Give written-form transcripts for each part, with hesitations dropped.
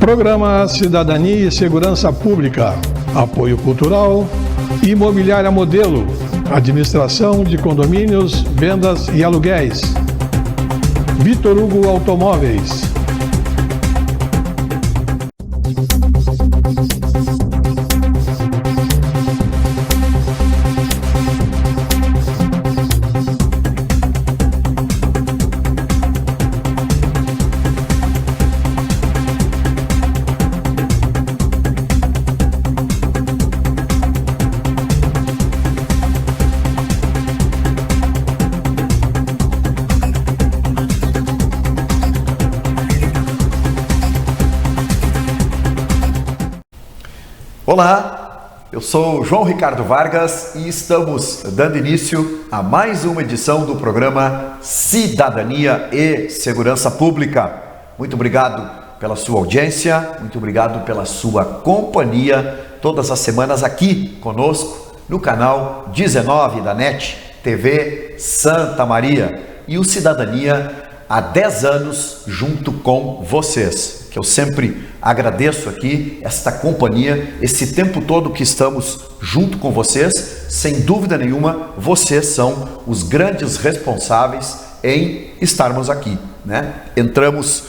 Programa Cidadania e Segurança Pública, Apoio Cultural, Imobiliária Modelo, Administração de Condomínios, Vendas e Aluguéis, Vitor Hugo Automóveis. Olá, eu sou João Ricardo Vargas e estamos dando início a mais uma edição do programa Cidadania e Segurança Pública. Muito obrigado pela sua audiência, muito obrigado pela sua companhia todas as semanas aqui conosco no canal 19 da NET TV Santa Maria e o Cidadania há 10 anos junto com vocês, que eu sempre agradeço aqui esta companhia, esse tempo todo que estamos junto com vocês. Sem dúvida nenhuma, vocês são os grandes responsáveis em estarmos aqui, né? Entramos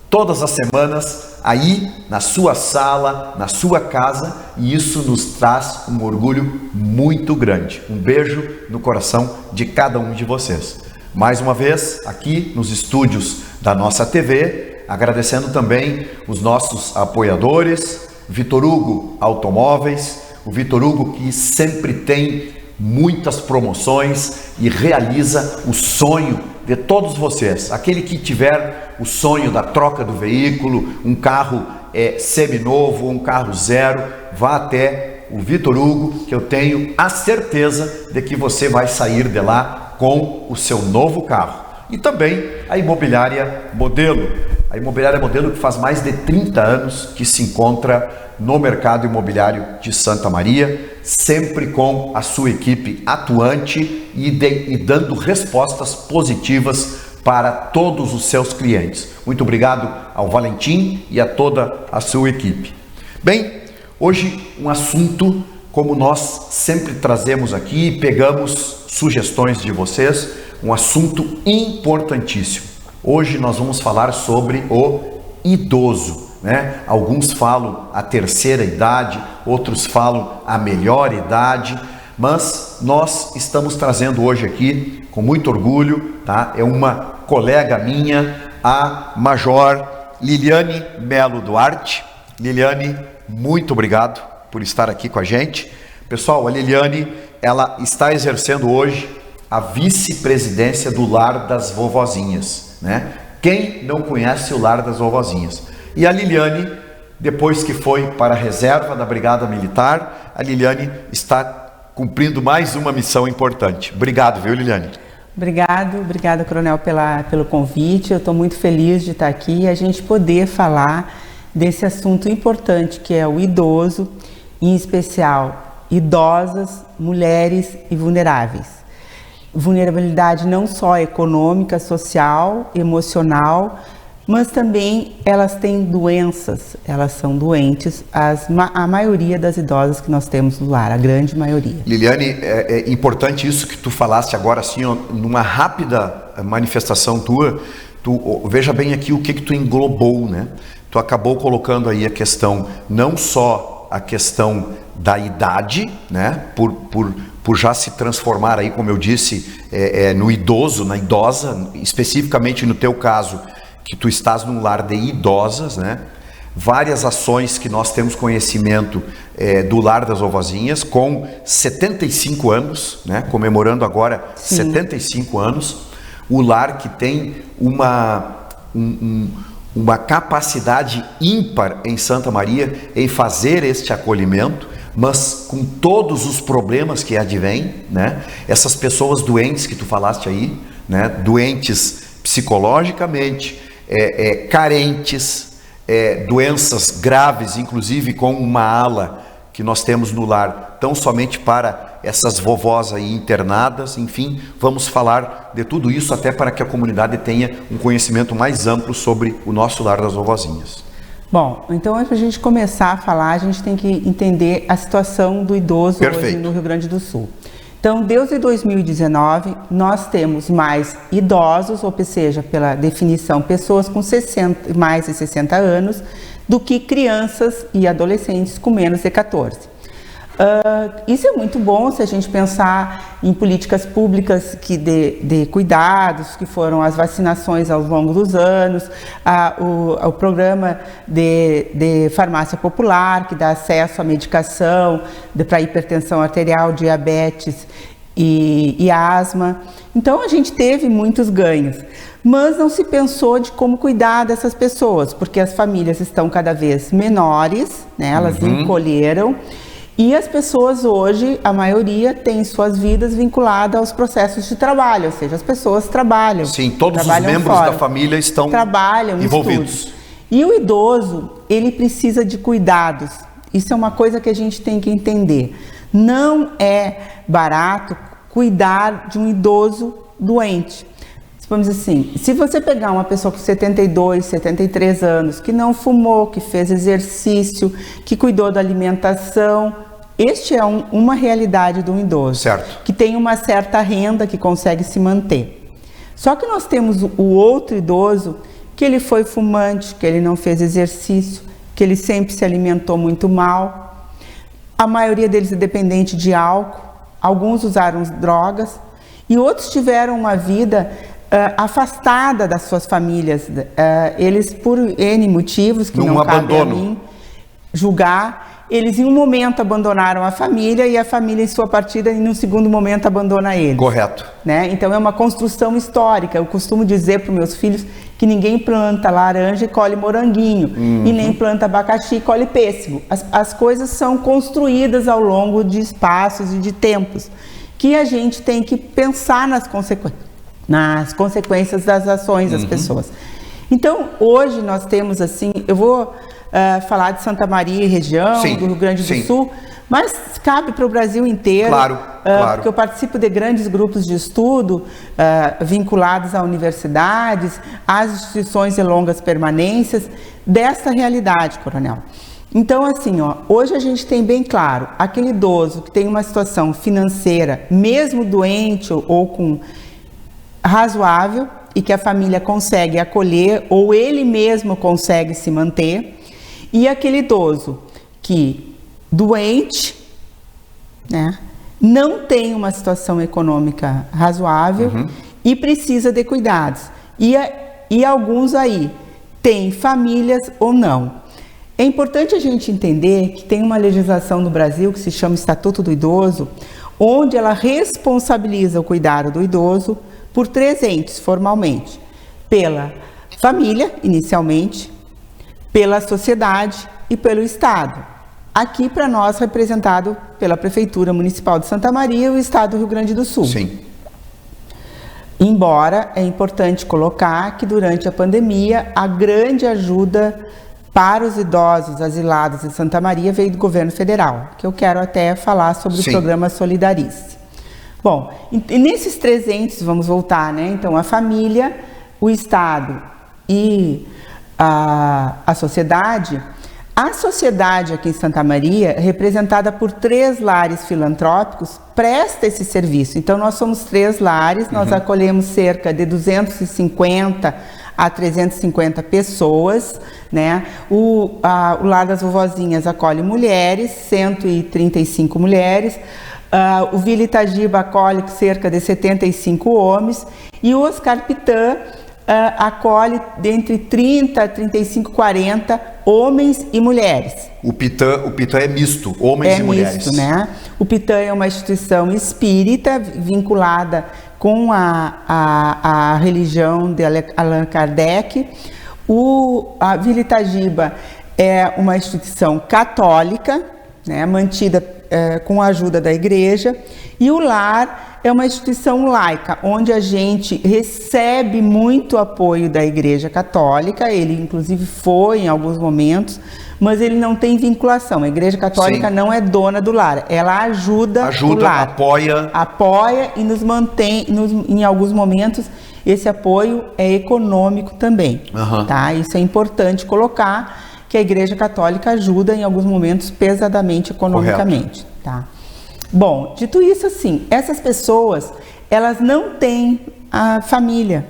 todas as semanas aí na sua sala, na sua casa, e isso nos traz um orgulho muito grande. Um beijo no coração de cada um de vocês. Mais uma vez, aqui nos estúdios da nossa TV, agradecendo também os nossos apoiadores, Vitor Hugo Automóveis, o Vitor Hugo que sempre tem muitas promoções e realiza o sonho de todos vocês. Aquele que tiver o sonho da troca do veículo, um carro seminovo, um carro zero, vá até o Vitor Hugo, que eu tenho a certeza de que você vai sair de lá com o seu novo carro. E também a Imobiliária Modelo. A Imobiliária Modelo que faz mais de 30 anos que se encontra no mercado imobiliário de Santa Maria, sempre com a sua equipe atuante e dando respostas positivas para todos os seus clientes. Muito obrigado ao Valentim e a toda a sua equipe. Bem, hoje um assunto como nós sempre trazemos aqui, pegamos sugestões de vocês, um assunto importantíssimo. Hoje nós vamos falar sobre o idoso, né? Alguns falam a terceira idade, outros falam a melhor idade, mas nós estamos trazendo hoje aqui com muito orgulho, tá? É uma colega minha, a Major Liliane Melo Duarte. Liliane, muito obrigado por estar aqui com a gente. Pessoal, a Liliane, ela está exercendo hoje a vice-presidência do Lar das Vovozinhas, né? Quem não conhece o Lar das Vovozinhas? E a Liliane, depois que foi para a reserva da Brigada Militar, a Liliane está cumprindo mais uma missão importante. Obrigado, viu, Liliane? Obrigada, Coronel, pelo convite. Eu estou muito feliz de estar aqui e a gente poder falar desse assunto importante que é o idoso, em especial idosas, mulheres e vulneráveis. Vulnerabilidade não só econômica, social, emocional, mas também elas têm doenças, elas são doentes, a maioria das idosas que nós temos no lar, a grande maioria. Liliane, é importante isso que tu falaste agora, assim, ó, numa rápida manifestação tua, veja bem aqui o que tu englobou, né? Tu acabou colocando aí a questão, não só a questão da idade, né? Por já se transformar aí, como eu disse, no idoso, na idosa, especificamente no teu caso, que tu estás num lar de idosas, né? Várias ações que nós temos conhecimento do Lar das Vovozinhas, com 75 anos, né? Comemorando agora Sim. 75 anos, o lar que tem uma capacidade ímpar em Santa Maria em fazer este acolhimento, mas com todos os problemas que advêm, né? Essas pessoas doentes que tu falaste aí, né? Doentes psicologicamente, carentes, doenças graves, inclusive com uma ala que nós temos no lar, tão somente para essas vovós aí internadas. Enfim, vamos falar de tudo isso até para que a comunidade tenha um conhecimento mais amplo sobre o nosso Lar das Vovozinhas. Bom, então para a gente começar a falar, a gente tem que entender a situação do idoso hoje no Rio Grande do Sul. Então, desde 2019, nós temos mais idosos, ou seja, pela definição, pessoas com mais de 60 anos, do que crianças e adolescentes com menos de 14. Isso é muito bom se a gente pensar em políticas públicas de cuidados, que foram as vacinações ao longo dos anos, o programa de farmácia popular, que dá acesso à medicação para hipertensão arterial, diabetes e asma. Então a gente teve muitos ganhos, mas não se pensou de como cuidar dessas pessoas, porque as famílias estão cada vez menores, né? Elas encolheram. E as pessoas hoje, a maioria, tem suas vidas vinculadas aos processos de trabalho, ou seja, as pessoas trabalham. Sim, todos os membros da família estão envolvidos. Estudam. E o idoso, ele precisa de cuidados. Isso é uma coisa que a gente tem que entender. Não é barato cuidar de um idoso doente. Vamos dizer assim, se você pegar uma pessoa com 72, 73 anos, que não fumou, que fez exercício, que cuidou da alimentação, este é uma realidade de um idoso, certo, que tem uma certa renda, que consegue se manter. Só que nós temos o outro idoso, que ele foi fumante, que ele não fez exercício, que ele sempre se alimentou muito mal, a maioria deles é dependente de álcool, alguns usaram drogas, e outros tiveram uma vida afastada das suas famílias, eles por N motivos que não cabe a mim julgar, eles em um momento abandonaram a família e a família em sua partida em um segundo momento abandona eles. Correto. Né? Então é uma construção histórica. Eu costumo dizer para os meus filhos que ninguém planta laranja e colhe moranguinho, e nem planta abacaxi e colhe pêssego. As coisas são construídas ao longo de espaços e de tempos, que a gente tem que pensar nas consequências das ações das pessoas. Então, hoje nós temos assim, eu vou falar de Santa Maria e região, do Rio Grande do Sul, mas cabe para o Brasil inteiro, claro. Porque eu participo de grandes grupos de estudo vinculados a universidades, às instituições de longas permanências, dessa realidade, Coronel. Então, assim, hoje a gente tem bem claro, aquele idoso que tem uma situação financeira, mesmo doente ou com razoável, e que a família consegue acolher ou ele mesmo consegue se manter, e aquele idoso que doente, né, não tem uma situação econômica razoável e precisa de cuidados, e alguns aí têm famílias ou não. É importante a gente entender que tem uma legislação no Brasil que se chama Estatuto do Idoso, onde ela responsabiliza o cuidado do idoso por 3 entes, formalmente: pela família, inicialmente, pela sociedade e pelo Estado. Aqui, para nós, representado pela Prefeitura Municipal de Santa Maria e o Estado do Rio Grande do Sul. Sim. Embora é importante colocar que, durante a pandemia, a grande ajuda para os idosos asilados em Santa Maria veio do governo federal, que eu quero até falar sobre o programa Solidarize. Bom, e nesses 3 entes, vamos voltar, né? Então, a família, o Estado e a sociedade. A sociedade aqui em Santa Maria, representada por 3 lares filantrópicos, presta esse serviço. Então, nós somos 3 lares, nós acolhemos cerca de 250 a 350 pessoas, né? O Lar das Vovozinhas acolhe mulheres, 135 mulheres. O Vila Itagiba acolhe cerca de 75 homens, e o Oscar Pitã acolhe entre 30, 35, 40 homens e mulheres. O Pitã é misto, homens e mulheres. Misto, né? O Pitã é uma instituição espírita vinculada com a religião de Allan Kardec. A Vila Itagiba é uma instituição católica, né, mantida com a ajuda da igreja, e o Lar é uma instituição laica, onde a gente recebe muito apoio da Igreja Católica. Ele inclusive foi em alguns momentos, mas ele não tem vinculação. A Igreja Católica não é dona do lar, ela ajuda o lar, apoia e nos mantém, em alguns momentos esse apoio é econômico também, tá? Isso é importante colocar. que a Igreja Católica ajuda em alguns momentos pesadamente economicamente. Tá? Bom, dito isso, assim, essas pessoas, elas não têm a família.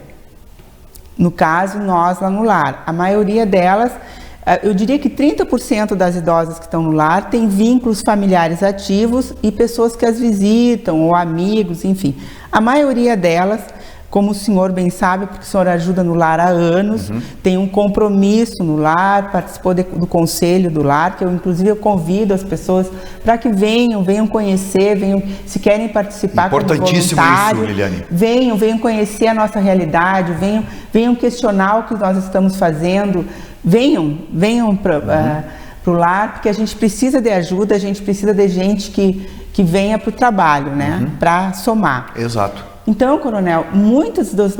No caso, nós lá no lar, a maioria delas, eu diria que 30% das idosas que estão no lar têm vínculos familiares ativos e pessoas que as visitam, ou amigos, enfim. A maioria delas, como o senhor bem sabe, porque o senhor ajuda no lar há anos, tem um compromisso no lar, participou do conselho do lar, que eu inclusive eu convido as pessoas para que venham conhecer, se querem participar como voluntário, isso, Liliane. Venham conhecer a nossa realidade, venham questionar o que nós estamos fazendo, venham para o lar, porque a gente precisa de ajuda, a gente precisa de gente que venha para o trabalho, né? Para somar. Exato. Então, coronel, muitas das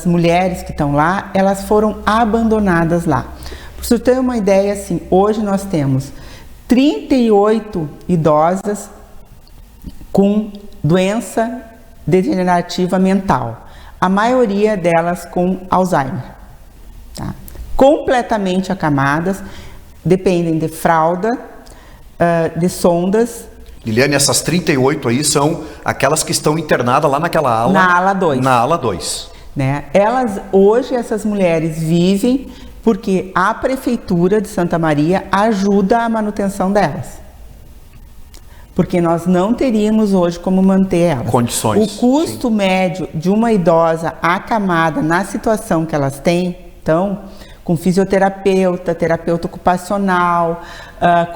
mulheres que estão lá, elas foram abandonadas lá. Para o senhor ter uma ideia, assim, hoje nós temos 38 idosas com doença degenerativa mental. A maioria delas com Alzheimer. Tá? Completamente acamadas, dependem de fralda, de sondas. Liliane, essas 38 aí são aquelas que estão internadas lá naquela ala. Na ala 2. Na ala 2. Né? Hoje essas mulheres vivem porque a Prefeitura de Santa Maria ajuda a manutenção delas. Porque nós não teríamos hoje como manter elas. Condições. O custo médio de uma idosa acamada na situação que elas têm, então, com fisioterapeuta, terapeuta ocupacional,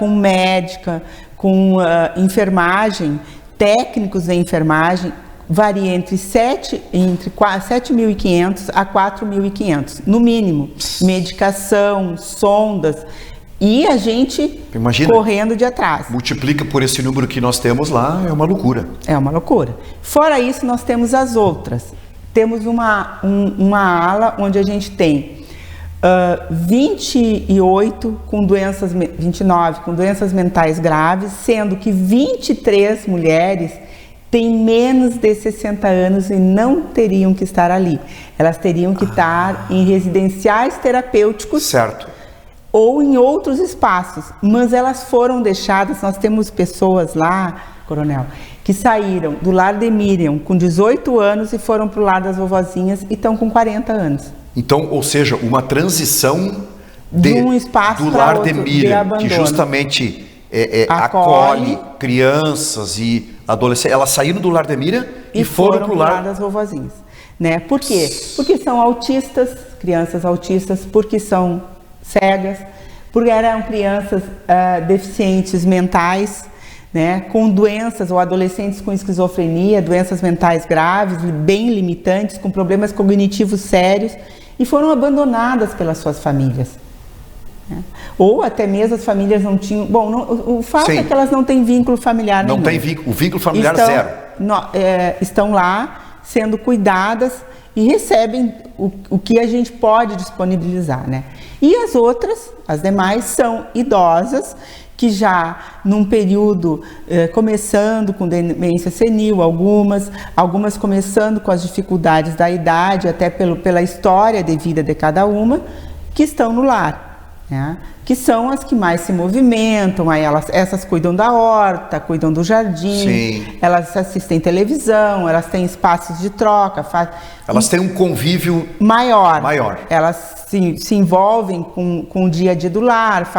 com médica, com enfermagem, técnicos de enfermagem, varia entre 7.500 a 4.500, no mínimo. Medicação, sondas, e a gente correndo de atrás. Multiplica por esse número que nós temos lá, é uma loucura. É uma loucura. Fora isso, nós temos as outras. Temos uma ala onde a gente tem 29 com doenças mentais graves, sendo que 23 mulheres têm menos de 60 anos e não teriam que estar ali. Elas teriam que estar em residenciais terapêuticos. Certo. Ou em outros espaços, mas elas foram deixadas. Nós temos pessoas lá, coronel, que saíram do lar de Miriam com 18 anos e foram para o lar das vovozinhas e estão com 40 anos. Então, ou seja, uma transição de um espaço do lar de Miriam, que justamente acolhe crianças e adolescentes. Elas saíram do lar de Miriam e foram para o lar das vovozinhas. Né? Por quê? Porque são autistas, crianças autistas, porque são cegas, porque eram crianças deficientes mentais, né, com doenças, ou adolescentes com esquizofrenia, doenças mentais graves, bem limitantes, com problemas cognitivos sérios, e foram abandonadas pelas suas famílias. Né? Ou até mesmo as famílias não tinham... Bom, o fato é que elas não têm vínculo familiar nenhum. Não tem vínculo, o vínculo familiar zero. Estão lá sendo cuidadas e recebem o que a gente pode disponibilizar, né? E as outras, as demais, são idosas que já num período começando com demência senil, algumas começando com as dificuldades da idade, até pela história de vida de cada uma, que estão no lar, né? Que são as que mais se movimentam, aí essas cuidam da horta, cuidam do jardim. Sim. Elas assistem televisão, elas têm espaços de troca. Elas têm um convívio maior. Elas se envolvem com o dia a dia do lar,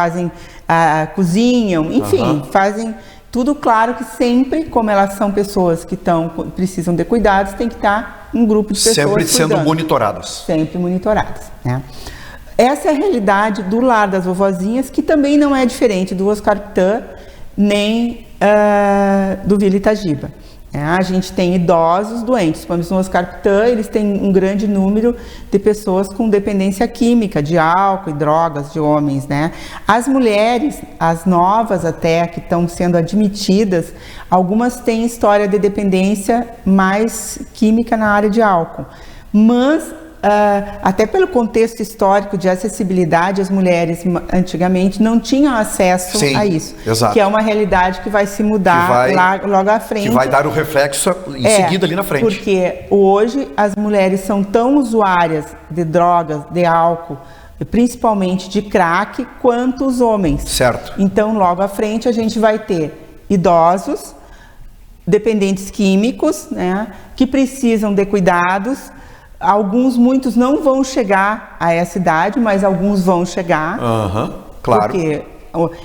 cozinham, enfim, fazem tudo. Claro que sempre, como elas são pessoas que precisam de cuidados, tem que estar um grupo de pessoas sempre sendo cuidando. monitoradas. Sempre monitoradas, né? Essa é a realidade do lar das vovozinhas, que também não é diferente do Oscar Pitã, nem do Vila Itagiba. A gente tem idosos doentes, como no Oscar Pitã, eles têm um grande número de pessoas com dependência química, de álcool e drogas, de homens, né? As mulheres, as novas até, que estão sendo admitidas, algumas têm história de dependência mais química na área de álcool, mas até pelo contexto histórico de acessibilidade, as mulheres antigamente não tinham acesso a isso. Exato. Que é uma realidade que vai se mudar logo à frente. Que vai dar o reflexo em seguida ali na frente. Porque hoje as mulheres são tão usuárias de drogas, de álcool, principalmente de crack, quanto os homens. Certo. Então, logo à frente, a gente vai ter idosos, dependentes químicos, né, que precisam de cuidados. Muitos não vão chegar a essa idade, mas alguns vão chegar. Claro. Porque,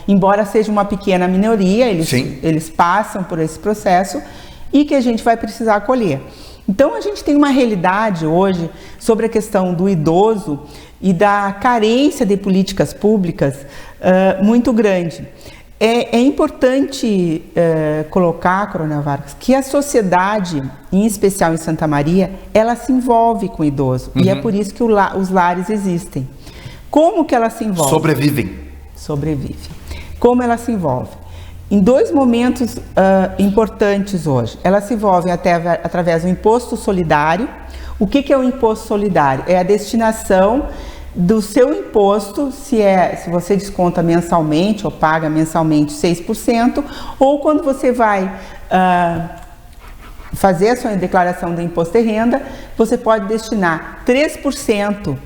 embora seja uma pequena minoria, eles passam por esse processo e que a gente vai precisar acolher. Então, a gente tem uma realidade hoje sobre a questão do idoso e da carência de políticas públicas muito grande. É importante colocar, Coronel Vargas, que a sociedade, em especial em Santa Maria, ela se envolve com o idoso. E é por isso que os lares existem. Como que ela se envolve? Sobrevive. Como ela se envolve? Em dois momentos importantes hoje. Ela se envolve através do imposto solidário. O que é o imposto solidário? É a destinação do seu imposto, se você desconta mensalmente ou paga mensalmente 6%, ou quando você vai fazer a sua declaração do imposto de renda, você pode destinar 3%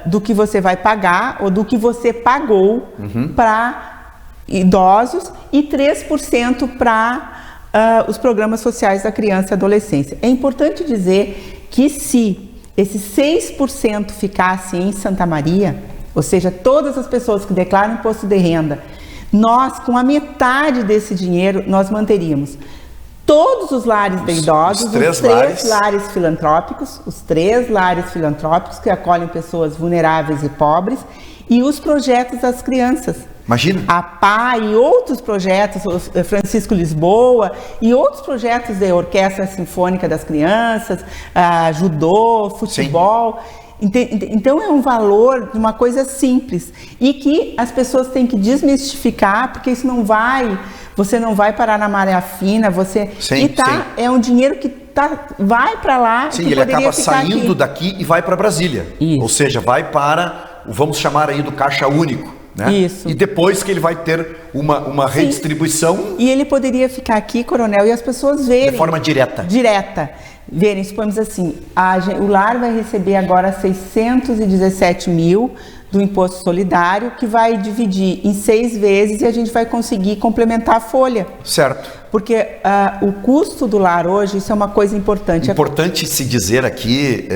do que você vai pagar ou do que você pagou para idosos e 3% para os programas sociais da criança e adolescência. É importante dizer que se esse 6% ficasse em Santa Maria, ou seja, todas as pessoas que declaram imposto de renda, nós, com a metade desse dinheiro, nós manteríamos todos os lares de idosos, os três lares filantrópicos que acolhem pessoas vulneráveis e pobres, e os projetos das crianças. Imagina. A PA e outros projetos, Francisco Lisboa e outros projetos de Orquestra Sinfônica das Crianças, judô, futebol. Então é um valor de uma coisa simples e que as pessoas têm que desmistificar, porque isso você não vai parar na maré fina, é um dinheiro que vai para lá. Sim, ele acaba saindo daqui e vai para Brasília. Isso. Ou seja, vai para, vamos chamar aí do caixa único. Né? Isso. E depois que ele vai ter uma redistribuição. E ele poderia ficar aqui, Coronel, e as pessoas verem. De forma direta. Verem, supomos assim, o lar vai receber agora 617 mil do imposto solidário, que vai dividir em 6 vezes e a gente vai conseguir complementar a folha. Certo. Porque o custo do lar hoje, isso é uma coisa importante. Importante se dizer aqui,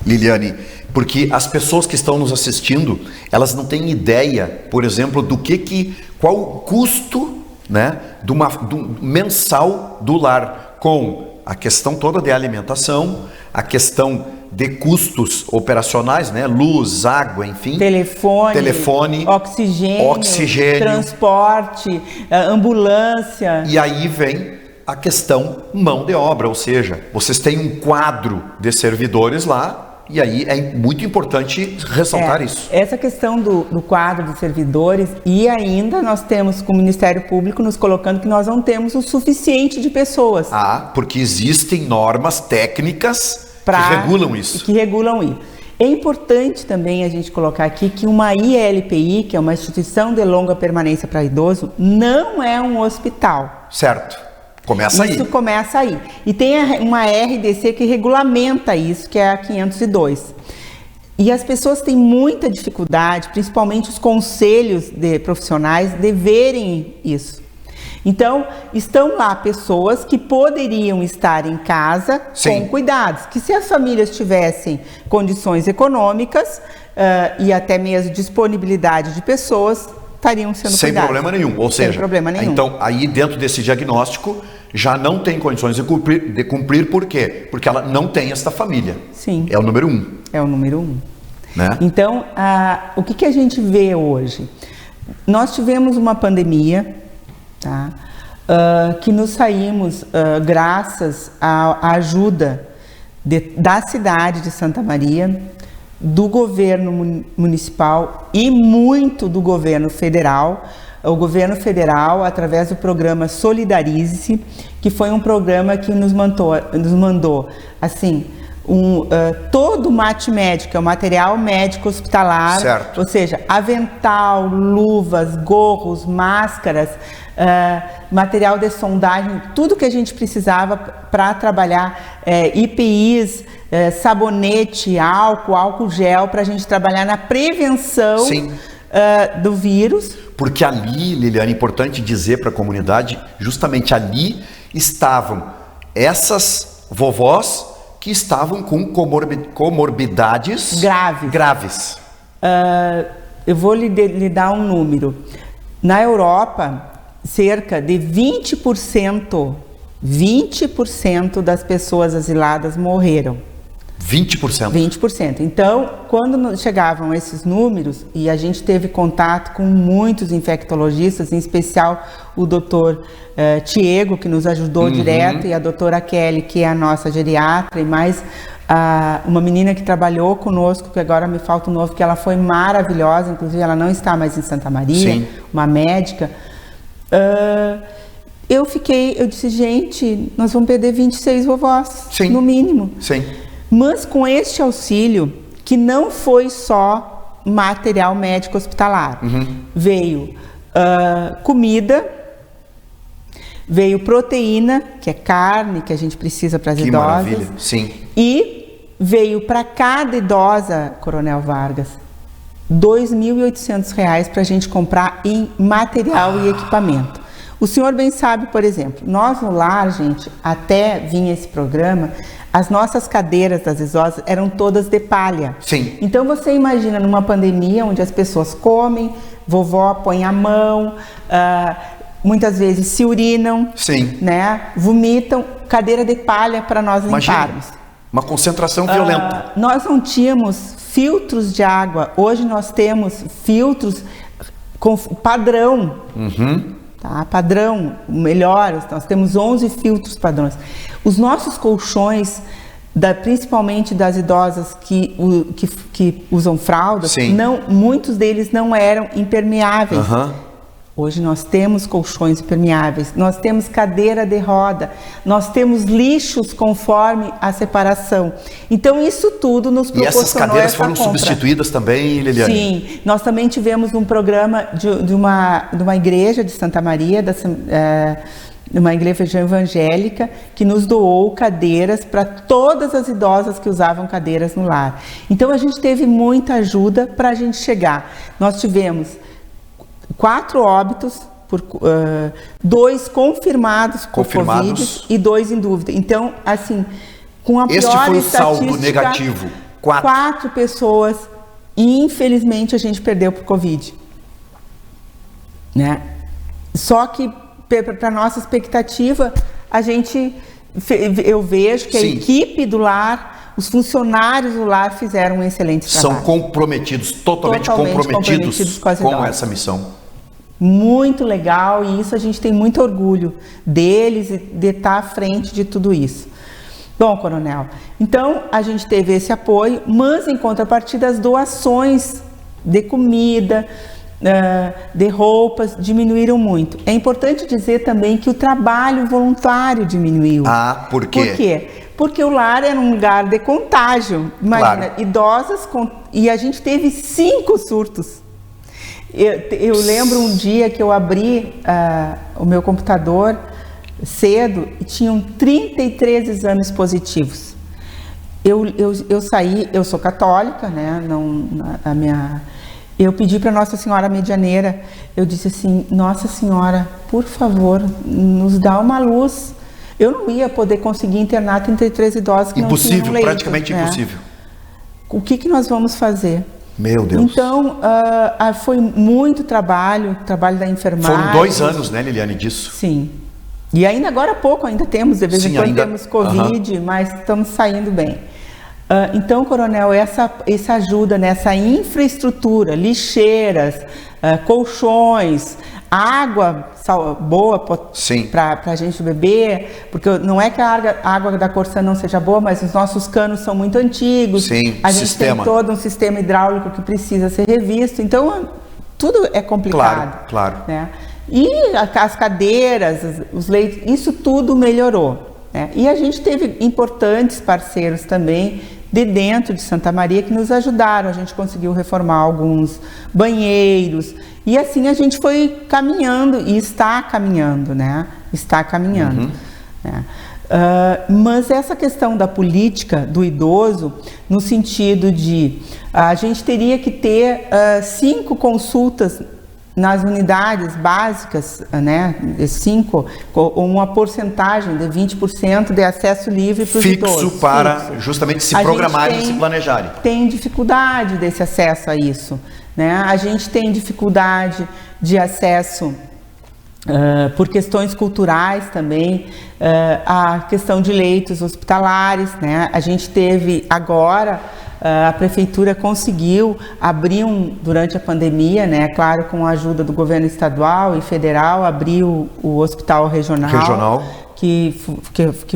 Liliane, porque as pessoas que estão nos assistindo, elas não têm ideia, por exemplo, qual o custo, né, do mensal do lar, com a questão toda de alimentação, a questão de custos operacionais, né, luz, água, enfim, telefone, oxigênio, transporte, ambulância. E aí vem a questão mão de obra, ou seja, vocês têm um quadro de servidores lá. E aí é muito importante ressaltar isso. Essa questão do quadro de servidores, e ainda nós temos com o Ministério Público nos colocando que nós não temos o suficiente de pessoas. Porque existem normas técnicas que regulam isso. É importante também a gente colocar aqui que uma ILPI, que é uma instituição de longa permanência para idoso, não é um hospital. Certo. Isso começa aí. E tem uma RDC que regulamenta isso, que é a 502. E as pessoas têm muita dificuldade, principalmente os conselhos de profissionais, de verem isso. Então, estão lá pessoas que poderiam estar em casa com cuidados, que se as famílias tivessem condições econômicas e até mesmo disponibilidade de pessoas, estariam sendo cuidadas. Sem problema nenhum. Ou seja, então, aí dentro desse diagnóstico, já não tem condições de cumprir, por quê? Porque ela não tem esta família. Sim. É o número 1. É o número 1. Né? Então, o que a gente vê hoje? Nós tivemos uma pandemia, tá? Que nos saímos graças à ajuda da cidade de Santa Maria, do governo municipal e muito do governo federal. O governo federal, através do programa Solidarize-se, que foi um programa que nos mandou assim, todo o mate médico, é o material médico hospitalar, certo. Ou seja, avental, luvas, gorros, máscaras, material de sondagem, tudo que a gente precisava para trabalhar, EPIs, sabonete, álcool gel, para a gente trabalhar na prevenção do vírus. Porque ali, Liliane, é importante dizer para a comunidade, justamente ali estavam essas vovós que estavam com comorbidades graves. Eu vou lhe dar um número. Na Europa, cerca de 20% das pessoas asiladas morreram. 20%? 20%. Então, quando chegavam esses números, e a gente teve contato com muitos infectologistas, em especial o doutor Tiago, que nos ajudou direto, e a doutora Kelly, que é a nossa geriatra, e mais uma menina que trabalhou conosco, que agora me falta o nome, que ela foi maravilhosa, inclusive ela não está mais em Santa Maria, uma médica. Eu disse, gente, nós vamos perder 26 vovós, no mínimo. Mas com este auxílio, que não foi só material médico hospitalar, veio comida, veio proteína, que é carne que a gente precisa para as idosas. Maravilha, e veio para cada idosa, Coronel Vargas, R$ 2.800 para a gente comprar em material e equipamento. O senhor bem sabe, por exemplo, nós no lar, gente, até vir esse programa, as nossas cadeiras das idosas eram todas de palha. Então você imagina numa pandemia onde as pessoas comem, vovó põe a mão, muitas vezes se urinam, né? Vomitam, cadeira de palha para nós limparmos. Uma concentração violenta. Nós não tínhamos filtros de água, hoje nós temos filtros com padrão. Padrão, melhores, nós temos 11 filtros padrões. Os nossos colchões, principalmente das idosas que usam fraldas, muitos deles não eram impermeáveis. Hoje nós temos colchões impermeáveis, nós temos cadeira de roda, nós temos lixos conforme a separação. Então isso tudo nos proporcionou. E essas cadeiras foram substituídas também, Liliane? Sim, nós também tivemos um programa de uma igreja de Santa Maria, uma igreja evangélica, que nos doou cadeiras para todas as idosas que usavam cadeiras no lar. Então a gente teve muita ajuda para a gente chegar. Nós tivemos 4 óbitos, 2 confirmados por Covid e 2 em dúvida. Então, assim, com a pior estatística, foi o saldo negativo. 4 pessoas, e infelizmente a gente perdeu por Covid. Né? Só que, para nossa expectativa, eu vejo que a equipe do lar, os funcionários do lar fizeram um excelente trabalho. São comprometidos, totalmente comprometidos com essa missão. Muito legal, e isso a gente tem muito orgulho deles e de estar à frente de tudo isso. Bom, Coronel, então a gente teve esse apoio, mas em contrapartida as doações de comida, de roupas diminuíram muito. É importante dizer também que o trabalho voluntário diminuiu. Por quê? Por quê? Porque o lar era um lugar de contágio. Imagina, idosas, e a gente teve 5 surtos. Eu lembro um dia que eu abri o meu computador cedo e tinham 33 exames positivos. Eu saí, eu sou católica, né? Eu pedi para Nossa Senhora Medianeira, eu disse assim, Nossa Senhora, por favor, nos dá uma luz. Eu não ia poder conseguir internar 33 idosos que não tinham leito. Praticamente impossível. O que nós vamos fazer? Meu Deus. Então, foi muito trabalho da enfermagem. Foram 2 anos, né, Liliane, disso? Sim. E ainda agora há pouco, ainda temos, de vez em quando temos Covid, mas estamos saindo bem. Então, Coronel, essa ajuda nessa infraestrutura, lixeiras, colchões, água boa para a gente beber, porque não é que a água da Corsã não seja boa, mas os nossos canos são muito antigos, a gente tem todo um sistema hidráulico que precisa ser revisto, então tudo é complicado. Claro. Né? E as cadeiras, os leitos, isso tudo melhorou. Né? E a gente teve importantes parceiros também de dentro de Santa Maria que nos ajudaram. A gente conseguiu reformar alguns banheiros e assim a gente foi caminhando e está caminhando, né? Está caminhando. Né? Mas essa questão da política do idoso, no sentido de a gente teria que ter 5 consultas nas unidades básicas, né, 5, uma porcentagem de 20% de acesso livre para os idosos. Fixo para justamente se programarem e se planejarem. Tem dificuldade desse acesso a isso, né? A gente tem dificuldade de acesso por questões culturais também, a questão de leitos hospitalares, né? A gente teve agora, a prefeitura conseguiu abrir durante a pandemia, né? Claro, com a ajuda do governo estadual e federal, abriu o hospital regional. Que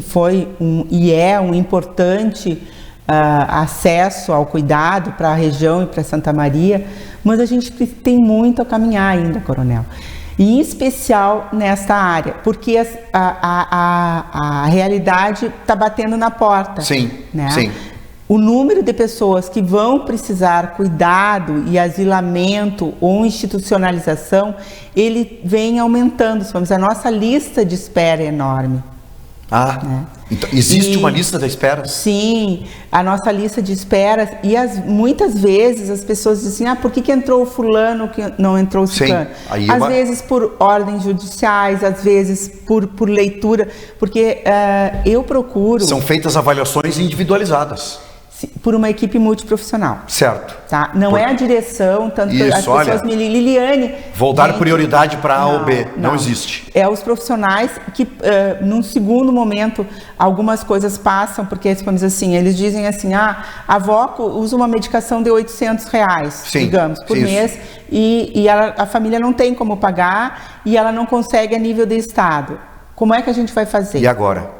foi e é um importante acesso ao cuidado para a região e para Santa Maria, mas a gente tem muito a caminhar ainda, Coronel. E em especial nesta área, porque a realidade está batendo na porta. Sim, né? sim. O número de pessoas que vão precisar cuidado e asilamento ou institucionalização, ele vem aumentando. A nossa lista de espera é enorme. Né? Então, existe uma lista de espera? Sim, a nossa lista de espera, e muitas vezes as pessoas dizem assim, por que entrou o fulano que não entrou o ciclano? Às vezes por ordens judiciais, às vezes por leitura, porque eu procuro... São feitas avaliações individualizadas. Por uma equipe multiprofissional. Certo. Tá? Não é a direção, tanto que as pessoas me ligam, Liliane... Vou dar prioridade para A ou B, não existe. É os profissionais que, num segundo momento, algumas coisas passam, porque, vamos dizer assim, eles dizem assim, a avó usa uma medicação de R$800, digamos, por mês, e a família não tem como pagar, e ela não consegue a nível de estado. Como é que a gente vai fazer? E agora?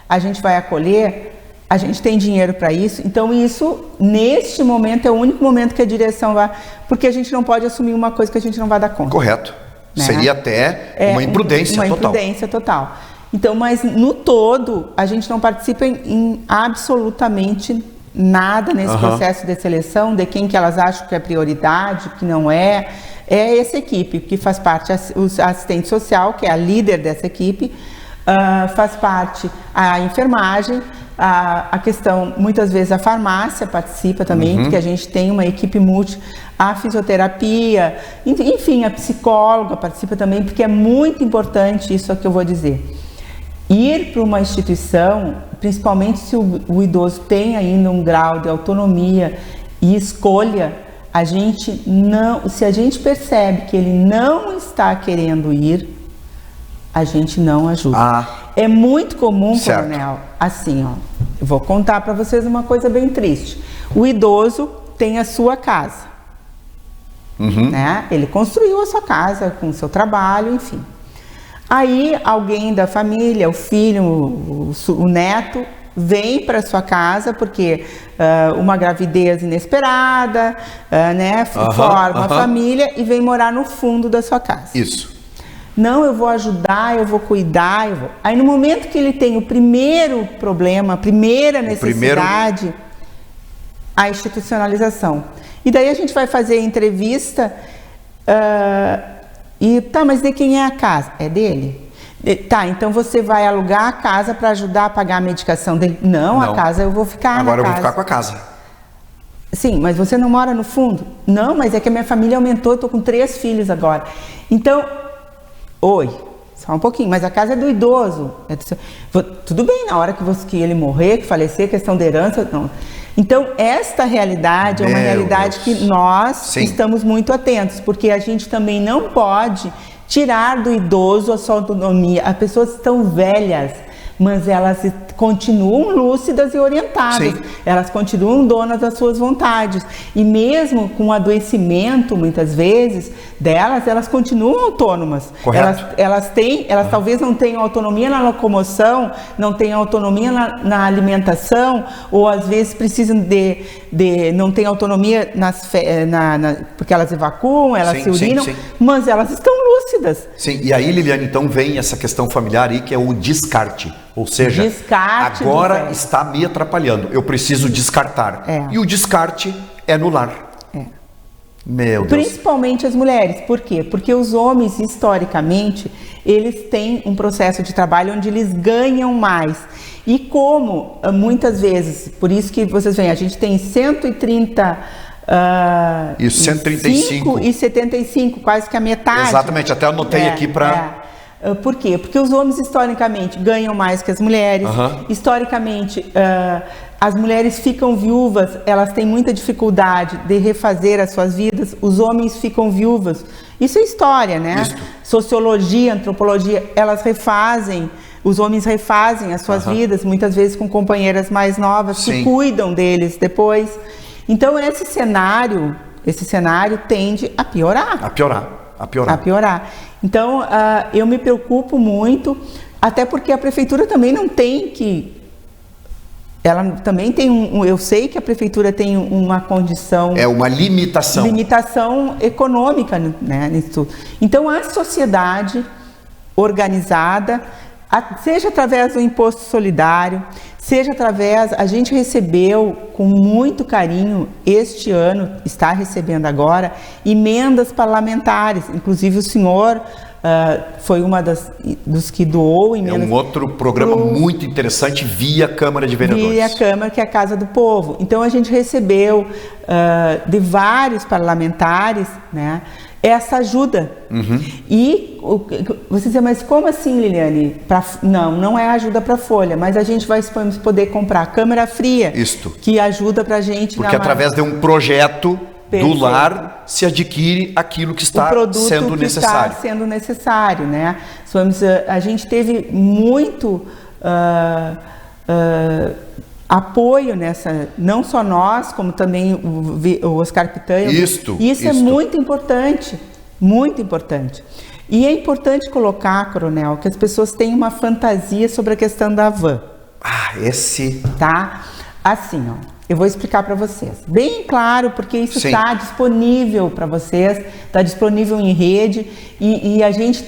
A gente vai acolher... A gente tem dinheiro para isso, então isso, neste momento, é o único momento que a direção vai... Porque a gente não pode assumir uma coisa que a gente não vai dar conta. Correto. Né? Seria até uma imprudência total. Uma imprudência total. Então, mas no todo, a gente não participa em absolutamente nada nesse processo de seleção, de quem que elas acham que é prioridade, que não é. É essa equipe que faz parte, o assistente social, que é a líder dessa equipe, faz parte a enfermagem, a questão, muitas vezes a farmácia participa também, porque a gente tem uma equipe multi, a fisioterapia, enfim, a psicóloga participa também, porque é muito importante isso que eu vou dizer. Ir para uma instituição, principalmente se o idoso tem ainda um grau de autonomia e escolha, se a gente percebe que ele não está querendo ir, a gente não ajuda. É muito comum, Coronel, assim, eu vou contar para vocês uma coisa bem triste. O idoso tem a sua casa, né? Ele construiu a sua casa com o seu trabalho, enfim. Aí alguém da família, o filho, o neto, vem para sua casa porque uma gravidez inesperada, né? Forma a família e vem morar no fundo da sua casa. Isso. Não, eu vou ajudar, eu vou cuidar, Aí no momento que ele tem o primeiro problema, a primeira necessidade, a institucionalização. E daí a gente vai fazer a entrevista mas de quem é a casa? É dele? Então você vai alugar a casa para ajudar a pagar a medicação dele? Não, a casa eu vou ficar Agora na casa. Eu vou ficar com a casa. Sim, mas você não mora no fundo? Não, mas é que a minha família aumentou, eu estou com 3 filhos agora. Então... Oi, só um pouquinho, mas a casa é do idoso. Tudo bem, na hora que ele morrer, que falecer, questão de herança, não. Então, esta realidade é uma realidade que nós estamos muito atentos, porque a gente também não pode tirar do idoso a sua autonomia. As pessoas estão velhas, mas elas continuam lúcidas e orientadas. Elas continuam donas das suas vontades. E mesmo com o adoecimento, muitas vezes, delas, elas continuam autônomas. Correto. Elas talvez não tenham autonomia na locomoção, não tenham autonomia na alimentação, ou às vezes precisam não tem autonomia porque elas evacuam, elas se urinam, mas elas estão lúcidas. Sim, e aí, Liliane, então vem essa questão familiar aí, que é o descarte. Ou seja, agora está me atrapalhando, eu preciso descartar. E o descarte é no lar. Meu Deus. Principalmente as mulheres. Por quê? Porque os homens, historicamente, eles têm um processo de trabalho onde eles ganham mais. E como, muitas vezes, por isso que vocês veem, a gente tem 130... e 135. E 75, quase que a metade. Exatamente, até anotei aqui para... Por quê? Porque os homens, historicamente, ganham mais que as mulheres. Historicamente, as mulheres ficam viúvas, elas têm muita dificuldade de refazer as suas vidas. Os homens ficam viúvas. Isso é história, né? Isso. Sociologia, antropologia, elas refazem, os homens refazem as suas vidas, muitas vezes com companheiras mais novas, que cuidam deles depois. Então, esse cenário tende a piorar. A piorar. Então, eu me preocupo muito, até porque a prefeitura também não tem que... Ela também tem eu sei que a prefeitura tem uma condição... uma limitação. Limitação econômica, né, nisso tudo. Então, a sociedade organizada, seja através do imposto solidário, seja através... A gente recebeu com muito carinho, este ano, está recebendo agora, emendas parlamentares. Inclusive o senhor foi uma dos que doou emendas. É um outro programa muito interessante via Câmara de Vereadores. Via Câmara, que é a Casa do Povo. Então a gente recebeu de vários parlamentares, né, essa ajuda. E você diz, mas como assim, Liliane? Não é ajuda para folha, mas a gente vai poder comprar câmara fria, que ajuda para a gente. Porque através de um projeto do lar se adquire aquilo que está sendo necessário. Está sendo necessário, né? A gente teve muito apoio nessa, não só nós, como também o Oscar Pitanha. Isso é muito importante, muito importante. E é importante colocar, Coronel, que as pessoas têm uma fantasia sobre a questão da van. Tá? Assim, ó. Eu vou explicar para vocês. Bem claro, porque isso está disponível para vocês, está disponível em rede e a gente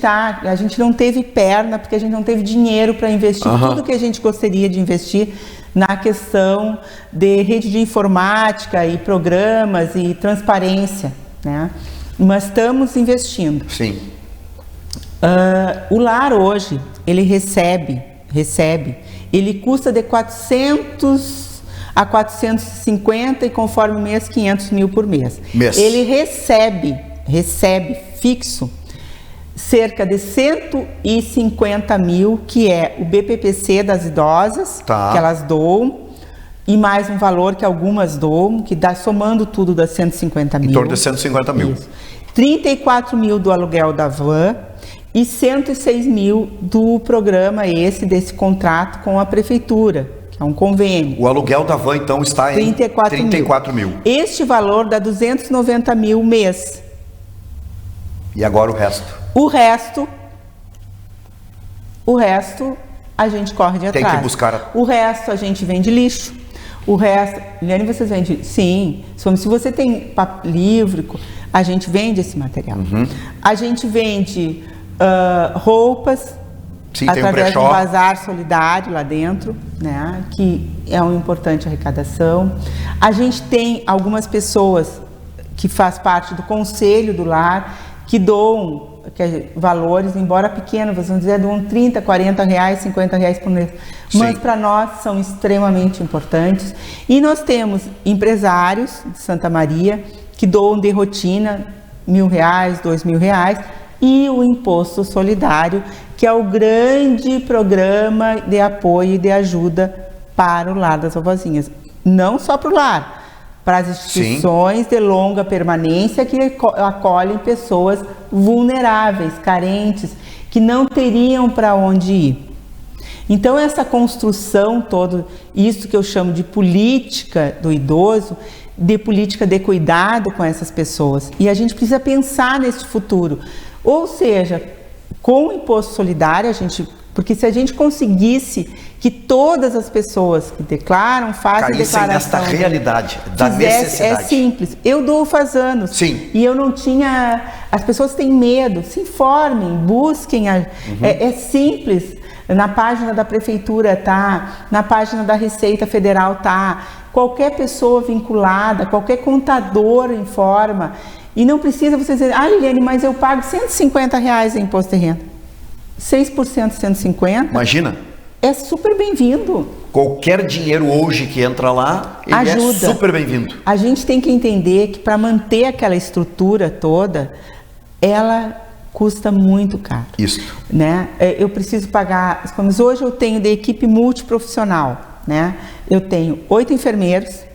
não teve perna, porque a gente não teve dinheiro para investir tudo que a gente gostaria de investir na questão de rede de informática e programas e transparência, né? Mas estamos investindo. O lar hoje, ele recebe, ele custa de 400 a 450 e conforme o mês, 500 mil por mês. Ele recebe fixo cerca de 150 mil, que é o BPPC das idosas, que elas doam, e mais um valor que algumas doam, que dá, somando tudo, dá 150 mil. Em torno de 150 mil. Isso. 34 mil do aluguel da van e 106 mil do programa desse contrato com a prefeitura. É um convênio. O aluguel da van, então, está em 34 mil. Este valor dá 290 mil mês. E agora o resto? O resto a gente corre de atrás. Tem que buscar. O resto a gente vende lixo. O resto... Liliane, vocês vendem? Sim. Se você tem livro, a gente vende esse material. A gente vende roupas... através de um bazar solidário lá dentro, né, que é uma importante arrecadação. A gente tem algumas pessoas que faz parte do conselho do lar, que doam valores, embora pequenos, vamos dizer, doam 30, 40 reais, 50 reais por mês. Mas para nós são extremamente importantes. E nós temos empresários de Santa Maria que doam de rotina R$1.000, R$2.000, e o imposto solidário, que é o grande programa de apoio e de ajuda para o lar das vovozinhas. Não só para o lar, para as instituições de longa permanência que acolhem pessoas vulneráveis, carentes, que não teriam para onde ir. Então, essa construção toda, isso que eu chamo de política do idoso, de política de cuidado com essas pessoas. E a gente precisa pensar nesse futuro. Ou seja, com o imposto solidário, porque se a gente conseguisse que todas as pessoas que declaram, fazem declaração... nesta realidade da necessidade. É simples. Eu dou faz anos. E eu não tinha... As pessoas têm medo. Se informem, busquem. É simples. Na página da prefeitura tá, na página da Receita Federal tá. Qualquer pessoa vinculada, qualquer contador informa. E não precisa você dizer, Liliane, mas eu pago R$150 em imposto de renda. 6% de 150. Imagina. É super bem-vindo. Qualquer dinheiro hoje que entra lá, ele ajuda. É super bem-vindo. A gente tem que entender que para manter aquela estrutura toda, ela custa muito caro. Isso. Né? Eu preciso pagar, como hoje eu tenho de equipe multiprofissional, né? Eu tenho 8 enfermeiros,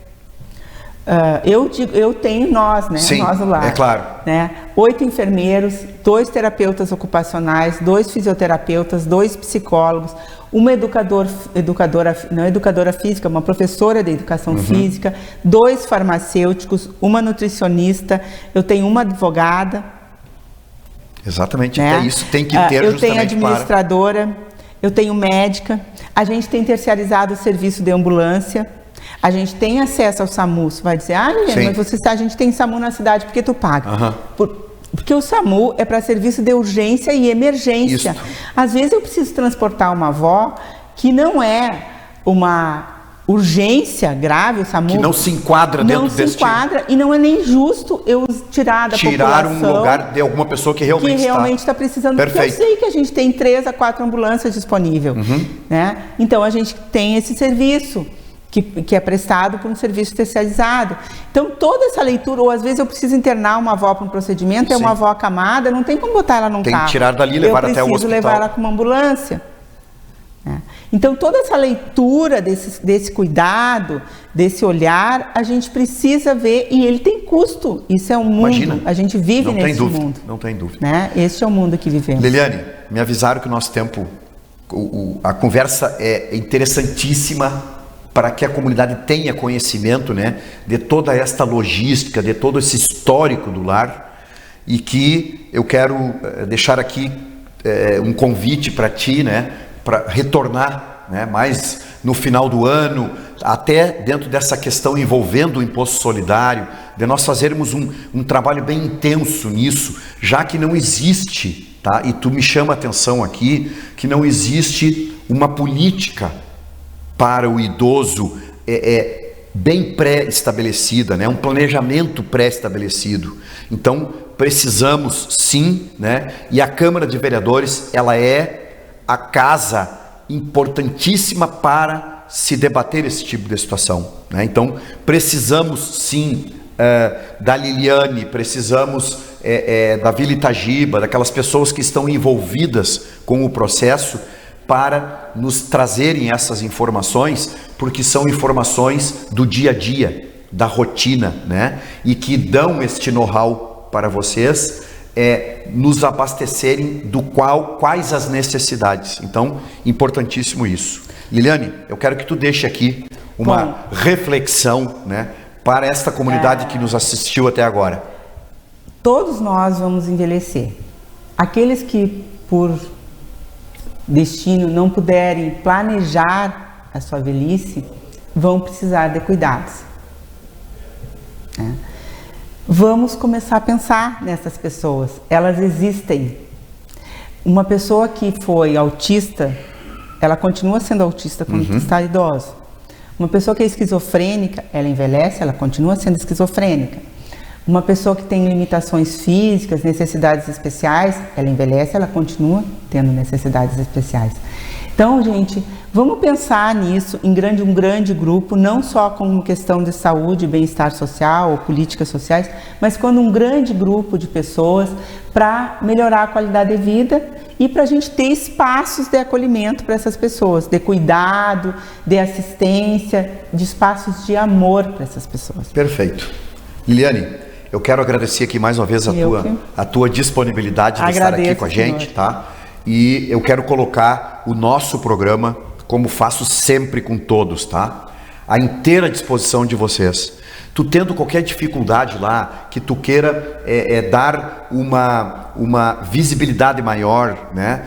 eu tenho nós, né? Sim, nós do lar, é claro. Né? 8 enfermeiros, 2 terapeutas ocupacionais, 2 fisioterapeutas, 2 psicólogos, uma educadora física, uma professora de educação física, 2 farmacêuticos, uma nutricionista, eu tenho uma advogada. Exatamente, né? até isso tem que ter eu justamente tenho administradora, eu tenho médica, a gente tem terciarizado o serviço de ambulância. A gente tem acesso ao SAMU. Você vai dizer, Liliane, mas a gente tem SAMU na cidade, por que tu paga? Porque o SAMU é para serviço de urgência e emergência. Isso. Às vezes eu preciso transportar uma avó que não é uma urgência grave, o SAMU... Que não se enquadra dentro desse... Não se enquadra e não é nem justo eu tirar da população... um lugar de alguma pessoa que realmente está precisando. Perfeito. Porque eu sei que a gente tem 3 a 4 ambulâncias disponíveis. Né? Então, a gente tem esse serviço... Que é prestado por um serviço terceirizado. Então, toda essa leitura, ou às vezes eu preciso internar uma avó para um procedimento, é uma avó acamada, não tem como botar ela num carro. Tem que tirar dali e levar até o hospital. Eu preciso levar ela com uma ambulância. Então, toda essa leitura desse cuidado, desse olhar, a gente precisa ver, e ele tem custo. Isso é um mundo, imagina, a gente vive nesse mundo. Não tem dúvida. Né? Este é o mundo que vivemos. Liliane, me avisaram que o nosso tempo, a conversa é interessantíssima, para que a comunidade tenha conhecimento, né, de toda esta logística, de todo esse histórico do lar, e que eu quero deixar aqui um convite para ti, né, para retornar, né, mais no final do ano, até dentro dessa questão envolvendo o imposto solidário, de nós fazermos um trabalho bem intenso nisso, já que não existe, tá? E tu me chama a atenção aqui, que não existe uma política para o idoso bem pré-estabelecida, né? Um planejamento pré-estabelecido. Então, precisamos sim, né? E a Câmara de Vereadores, ela é a casa importantíssima para se debater esse tipo de situação, né? Então, precisamos sim da Liliane, precisamos da Vila Itagiba, daquelas pessoas que estão envolvidas com o processo, para nos trazerem essas informações, porque são informações do dia a dia, da rotina, né? E que dão este know-how para vocês, nos abastecerem quais as necessidades. Então, importantíssimo isso. Liliane, eu quero que tu deixe aqui uma reflexão, né, para esta comunidade que nos assistiu até agora. Todos nós vamos envelhecer. Aqueles que, por destino, não puderem planejar a sua velhice, vão precisar de cuidados. Vamos começar a pensar nessas pessoas. Elas existem. Uma pessoa que foi autista, ela continua sendo autista quando está idosa. Uma pessoa que é esquizofrênica, ela envelhece, ela continua sendo esquizofrênica. Uma pessoa que tem limitações físicas, necessidades especiais, ela envelhece, ela continua tendo necessidades especiais. Então, gente, vamos pensar nisso em um grande grupo, não só como questão de saúde, bem-estar social ou políticas sociais, mas quando um grande grupo de pessoas para melhorar a qualidade de vida e para a gente ter espaços de acolhimento para essas pessoas, de cuidado, de assistência, de espaços de amor para essas pessoas. Perfeito. Liliane, eu quero agradecer aqui mais uma vez a tua disponibilidade de estar aqui com a gente, tá? E eu quero colocar o nosso programa, como faço sempre com todos, tá? À inteira disposição de vocês. Tu tendo qualquer dificuldade lá, que tu queira dar uma visibilidade maior, né?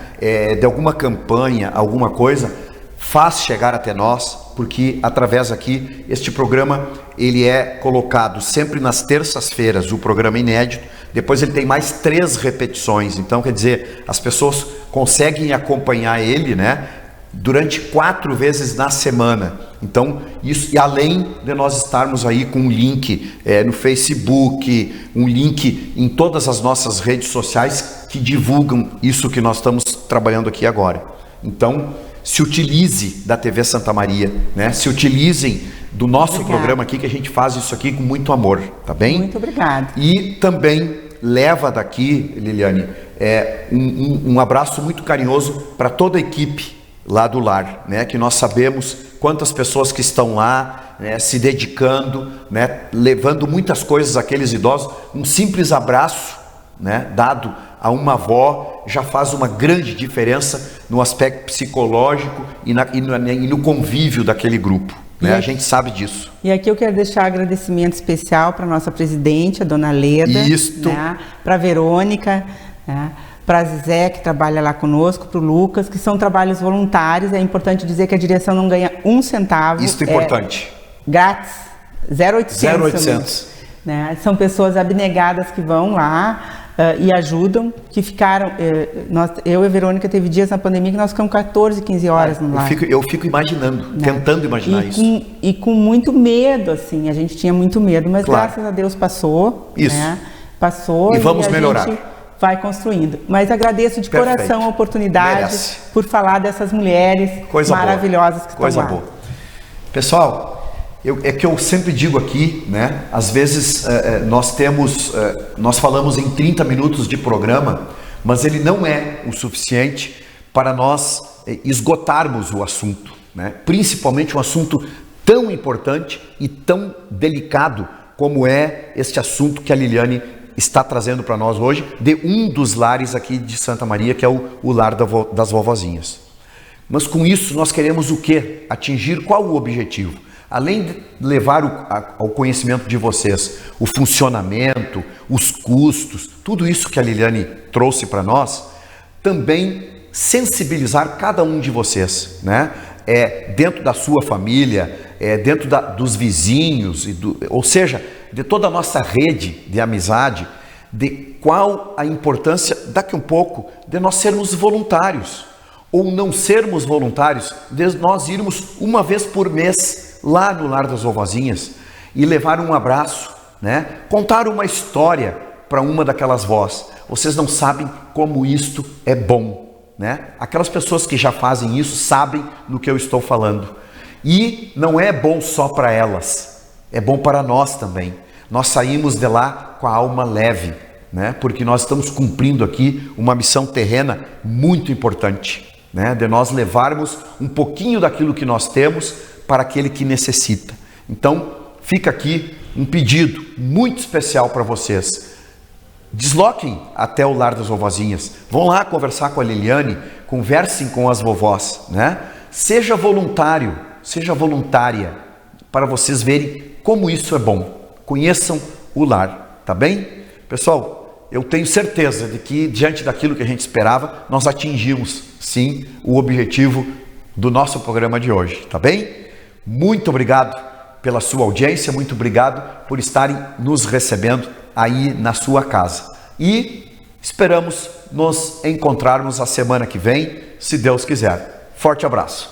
De alguma campanha, alguma coisa, faz chegar até nós, porque através aqui, este programa, ele é colocado sempre nas terças-feiras, o programa inédito, depois ele tem mais 3 repetições, então quer dizer, as pessoas conseguem acompanhar ele, né? durante 4 vezes na semana. Então, isso, e além de nós estarmos aí com um link no Facebook, um link em todas as nossas redes sociais que divulgam isso que nós estamos trabalhando aqui agora. Então, se utilize da TV Santa Maria, né? Se utilizem do nosso programa aqui, que a gente faz isso aqui com muito amor, tá bem? Muito obrigada. E também leva daqui, Liliane, um abraço muito carinhoso para toda a equipe lá do lar, né? Que nós sabemos quantas pessoas que estão lá, né, se dedicando, né, levando muitas coisas àqueles idosos. Um simples abraço, né, dado a uma avó já faz uma grande diferença no aspecto psicológico e no convívio daquele grupo, né? A gente sabe disso. E aqui eu quero deixar agradecimento especial para a nossa presidente, a dona Leda, né, para a Verônica, né, para a Zé, que trabalha lá conosco, para o Lucas, que são trabalhos voluntários. É importante dizer que a direção não ganha um centavo. Isso é importante. Grátis, 0800. Né? São pessoas abnegadas que vão lá e ajudam, que ficaram... eu e a Verônica teve dias na pandemia que nós ficamos 14, 15 horas no lar. Eu fico imaginando, né? Tentando imaginar isso. E com muito medo, assim, a gente tinha muito medo, mas graças a Deus passou. Isso. Né? Passou e vamos melhorar. Gente vai construindo. Mas agradeço de coração a oportunidade por falar dessas mulheres maravilhosas que estão lá. Coisa boa. Pessoal, é que eu sempre digo aqui, né? Às vezes nós falamos em 30 minutos de programa, mas ele não é o suficiente para nós esgotarmos o assunto, né? Principalmente um assunto tão importante e tão delicado como é este assunto que a Liliane está trazendo para nós hoje, de um dos lares aqui de Santa Maria, que é o lar das vovozinhas. Mas com isso nós queremos o quê? Atingir qual o objetivo? Além de levar ao conhecimento de vocês o funcionamento, os custos, tudo isso que a Liliane trouxe para nós, também sensibilizar cada um de vocês, né? Dentro da sua família, dentro dos vizinhos, ou seja, de toda a nossa rede de amizade, de qual a importância, daqui um pouco, de nós sermos voluntários, ou não sermos voluntários, de nós irmos uma vez por mês lá no Lar das Vovozinhas e levar um abraço, né? Contar uma história para uma daquelas vós. Vocês não sabem como isto é bom, né? Aquelas pessoas que já fazem isso sabem do que eu estou falando. E não é bom só para elas, é bom para nós também. Nós saímos de lá com a alma leve, né? Porque nós estamos cumprindo aqui uma missão terrena muito importante, né? De nós levarmos um pouquinho daquilo que nós temos para aquele que necessita. Então, fica aqui um pedido muito especial para vocês. Desloquem até o Lar das Vovozinhas, vão lá conversar com a Liliane, conversem com as vovós, né? Seja voluntário, seja voluntária, para vocês verem como isso é bom. Conheçam o lar, tá bem? Pessoal, eu tenho certeza de que diante daquilo que a gente esperava, nós atingimos, sim, o objetivo do nosso programa de hoje, tá bem? Muito obrigado pela sua audiência, muito obrigado por estarem nos recebendo aí na sua casa. E esperamos nos encontrarmos a semana que vem, se Deus quiser. Forte abraço.